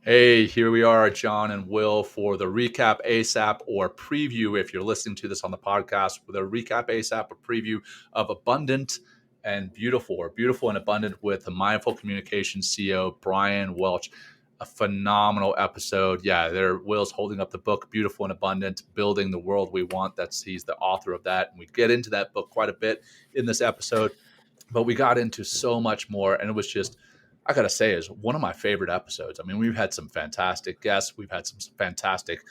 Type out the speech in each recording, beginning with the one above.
Hey, here we are, John and Will, for the Recap ASAP or preview. If you're listening to this on the podcast, with a Recap ASAP or preview of Abundant and Beautiful, or Beautiful and Abundant, with the Mindful Communication CEO, Bryan Welch. A phenomenal episode. Yeah, there Will's holding up the book, Beautiful and Abundant, Building the World We Want. He's the author of that. And we get into that book quite a bit in this episode, but we got into so much more, and it was just, I gotta say, is one of my favorite episodes. I mean, we've had some fantastic guests, we've had some fantastic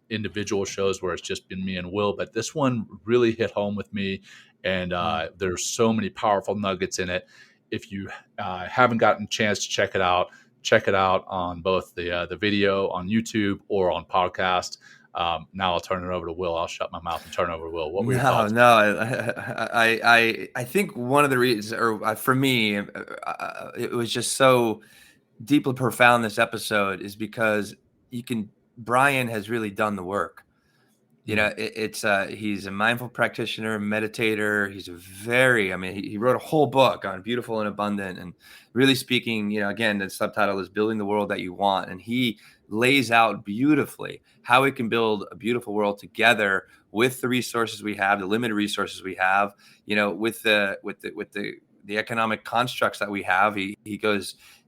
individual shows where it's just been me and Will, but this one really hit home with me. And there's so many powerful nuggets in it. If you haven't gotten a chance to check it out on both the video on YouTube or on podcast. Now I'll turn it over to Will. I'll shut my mouth and turn it over to Will. What were your thoughts? No. I think one of the reasons, or for me, it was just so deeply profound. This episode is because Bryan has really done the work. You know, he's a mindful practitioner, meditator. He's he wrote a whole book on Beautiful and Abundant, and really speaking, again, the subtitle is Building the World That You Want. And he lays out beautifully how we can build a beautiful world together with the resources we have, the limited resources we have, with the economic constructs that we have. He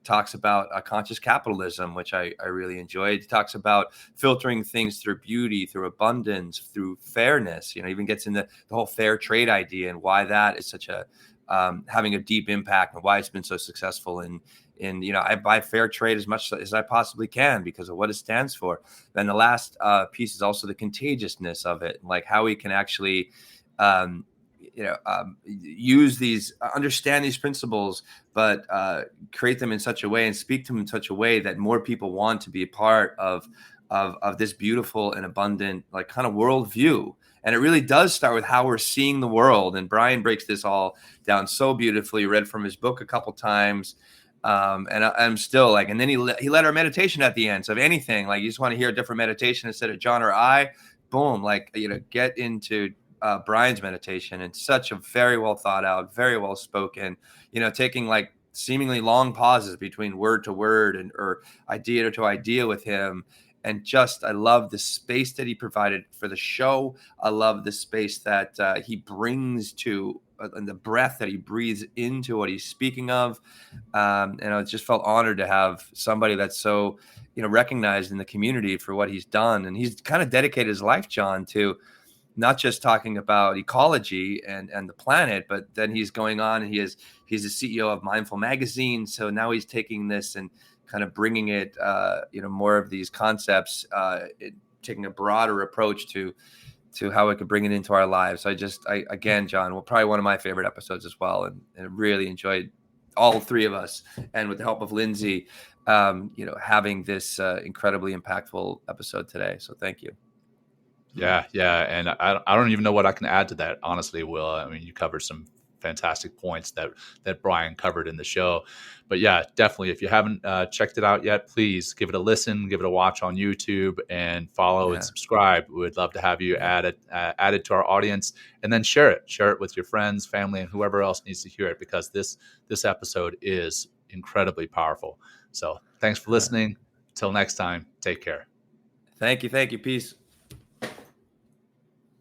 talks about conscious capitalism, which I really enjoyed. He talks about filtering things through beauty, through abundance, through fairness. Even gets into the whole fair trade idea and why that is such a having a deep impact, and why it's been so successful. I buy fair trade as much as I possibly can because of what it stands for. Then the last piece is also the contagiousness of it, like how we can actually understand these principles, but create them in such a way and speak to them in such a way that more people want to be a part of this beautiful and abundant, like, kind of worldview. And it really does start with how we're seeing the world. And Bryan breaks this all down so beautifully. Read from his book a couple times. And I'm still like, and then he led our meditation at the end. So if anything, like, you just want to hear a different meditation instead of John or I, boom, get into Bryan's meditation. And such a very well thought out, very well spoken, taking like seemingly long pauses between word to word or idea to idea with him. And I love the space that he provided for the show. I love the space that he brings to and the breath that he breathes into what he's speaking of. And I just felt honored to have somebody that's so, recognized in the community for what he's done. And he's kind of dedicated his life, John, to not just talking about ecology and the planet, but then he's going on and he's the CEO of Mindful Magazine. So now he's taking this and kind of bringing it, more of these concepts, taking a broader approach to how we could bring it into our lives. So again, John, probably one of my favorite episodes as well. And really enjoyed all three of us. And with the help of Lindsay, having this incredibly impactful episode today. So thank you. Yeah. And I don't even know what I can add to that, honestly, Will. I mean, you covered some fantastic points that Bryan covered in the show. But yeah, definitely, if you haven't checked it out yet, please give it a listen, give it a watch on YouTube, and follow and subscribe. We'd love to have you add it to our audience, and then share it with your friends, family, and whoever else needs to hear it, because this episode is incredibly powerful. So thanks for listening. Till next time, take care. Thank you. Peace.